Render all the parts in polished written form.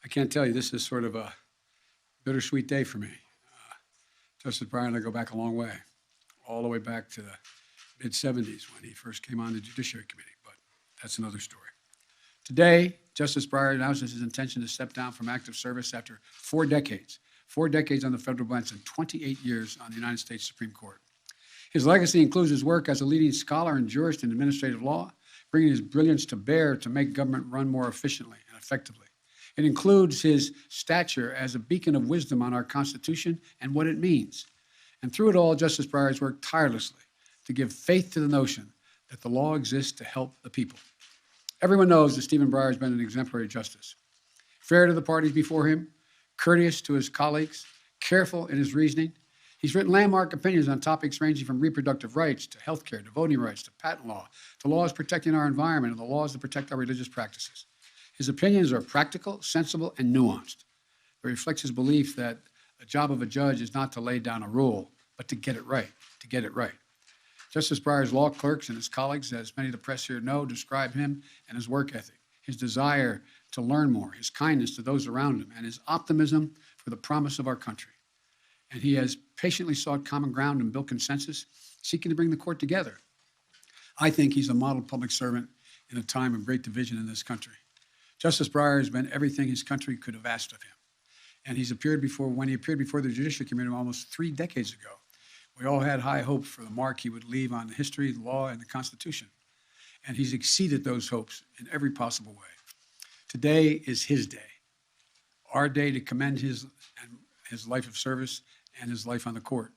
I can't tell you, this is sort of a bittersweet day for me. Justice Breyer and I go back a long way, all the way back to the mid-'70s when he first came on the Judiciary Committee, but that's another story. Today, Justice Breyer announces his intention to step down from active service after 4 decades on the federal bench and 28 years on the United States Supreme Court. His legacy includes his work as a leading scholar and jurist in administrative law, bringing his brilliance to bear to make government run more efficiently and effectively. It includes his stature as a beacon of wisdom on our Constitution and what it means. And through it all, Justice Breyer has worked tirelessly to give faith to the notion that the law exists to help the people. Everyone knows that Stephen Breyer has been an exemplary justice, fair to the parties before him, courteous to his colleagues, careful in his reasoning. He's written landmark opinions on topics ranging from reproductive rights to healthcare, to voting rights, to patent law, to laws protecting our environment, and the laws that protect our religious practices. His opinions are practical, sensible, and nuanced. It reflects his belief that the job of a judge is not to lay down a rule, but to get it right, Justice Breyer's law clerks and his colleagues, as many of the press here know, describe him and his work ethic, his desire to learn more, his kindness to those around him, and his optimism for the promise of our country. And he has patiently sought common ground and built consensus, seeking to bring the court together. I think he's a model public servant in a time of great division in this country. Justice Breyer has been everything his country could have asked of him. And when he appeared before the Judiciary Committee almost 3 decades ago, we all had high hopes for the mark he would leave on the history, the law, and the Constitution. And he's exceeded those hopes in every possible way. Today is his day, our day to commend his life of service and his life on the court.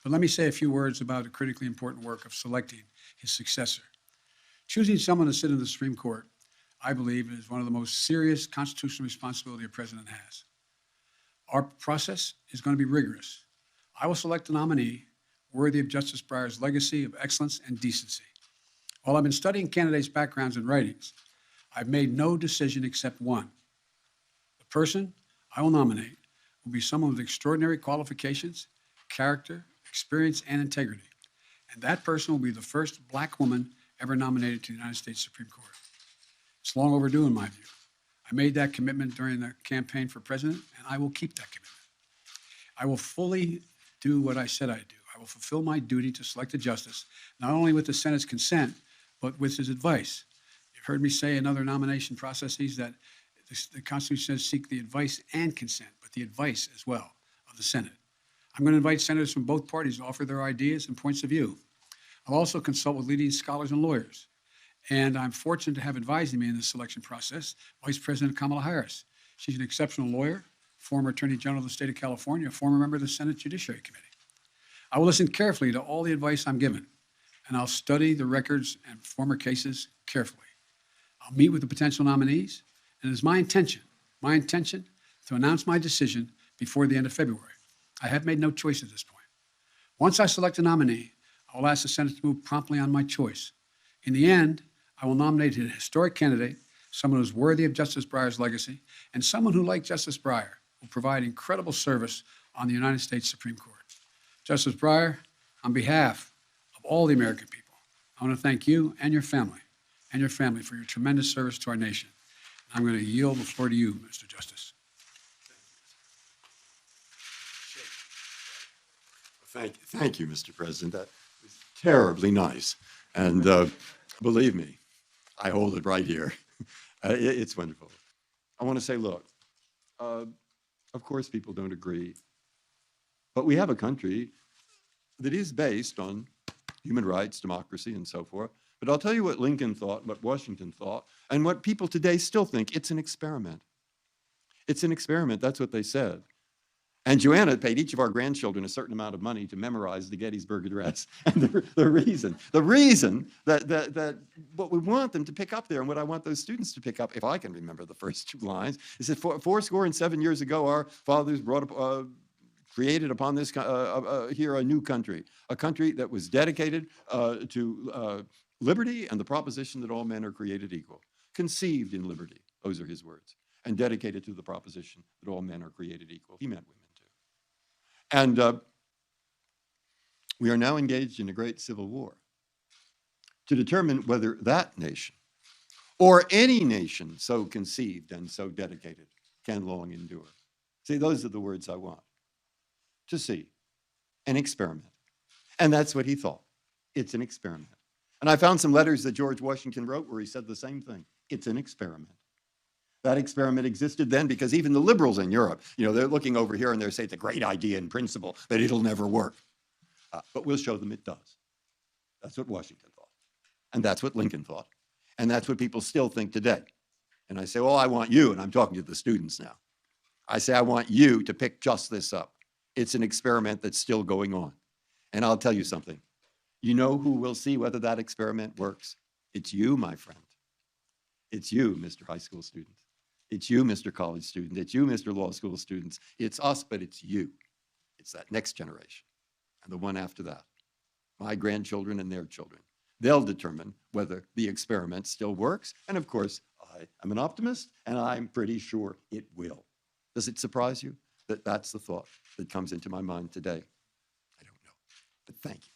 But let me say a few words about the critically important work of selecting his successor. Choosing someone to sit in the Supreme Court, I believe, is one of the most serious constitutional responsibilities a president has. Our process is going to be rigorous. I will select a nominee worthy of Justice Breyer's legacy of excellence and decency. While I've been studying candidates' backgrounds and writings, I've made no decision except one. The person I will nominate will be someone with extraordinary qualifications, character, experience, and integrity. And that person will be the first Black woman ever nominated to the United States Supreme Court. It's long overdue in my view. I made that commitment during the campaign for president, and I will keep that commitment. I will fully do what I said I'd do. I will fulfill my duty to select a justice, not only with the Senate's consent, but with his advice. You've heard me say in other nomination processes that the Constitution says seek the advice and consent, but the advice as well of the Senate. I'm going to invite senators from both parties to offer their ideas and points of view. I'll also consult with leading scholars and lawyers. And I'm fortunate to have advising me in this selection process Vice President Kamala Harris. She's an exceptional lawyer, former Attorney General of the state of California, a former member of the Senate Judiciary Committee. I will listen carefully to all the advice I'm given, and I'll study the records and former cases carefully. I'll meet with the potential nominees, and it is my intention to announce my decision before the end of February. I have made no choice at this point. Once I select a nominee, I will ask the Senate to move promptly on my choice. In the end, I will nominate a historic candidate, someone who's worthy of Justice Breyer's legacy, and someone who, like Justice Breyer, will provide incredible service on the United States Supreme Court. Justice Breyer, on behalf of all the American people, I want to thank you and your family for your tremendous service to our nation. I'm going to yield the floor to you, Mr. Justice. Thank you, Mr. President. That was terribly nice. And believe me, I hold it right here. It's wonderful. I want to say, look, of course people don't agree, but we have a country that is based on human rights, democracy, and so forth. But I'll tell you what Lincoln thought, what Washington thought, and what people today still think. It's an experiment. It's an experiment. That's what they said. And Joanna paid each of our grandchildren a certain amount of money to memorize the Gettysburg Address. And the reason that what we want them to pick up there, and what I want those students to pick up, if I can remember the first 2 lines, is that 407 years ago, our fathers created upon this here a new country, a country that was dedicated to liberty and the proposition that all men are created equal, conceived in liberty. Those are his words, and dedicated to the proposition that all men are created equal. He meant women. And we are now engaged in a great civil war to determine whether that nation, or any nation so conceived and so dedicated, can long endure. See, those are the words I want to see. An experiment. And that's what he thought. It's an experiment. And I found some letters that George Washington wrote where he said the same thing. It's an experiment. That experiment existed then because even the liberals in Europe, they're looking over here and they're saying it's a great idea in principle, but it'll never work. But we'll show them it does. That's what Washington thought. And that's what Lincoln thought. And that's what people still think today. And I say, well, I want you, and I'm talking to the students now. I say, I want you to pick just this up. It's an experiment that's still going on. And I'll tell you something. You know who will see whether that experiment works? It's you, my friend. It's you, Mr. High School student. It's you, Mr. College student. It's you, Mr. Law School students. It's us, but it's you. It's that next generation and the one after that. My grandchildren and their children. They'll determine whether the experiment still works. And of course, I am an optimist, and I'm pretty sure it will. Does it surprise you that that's the thought that comes into my mind today? I don't know, but thank you.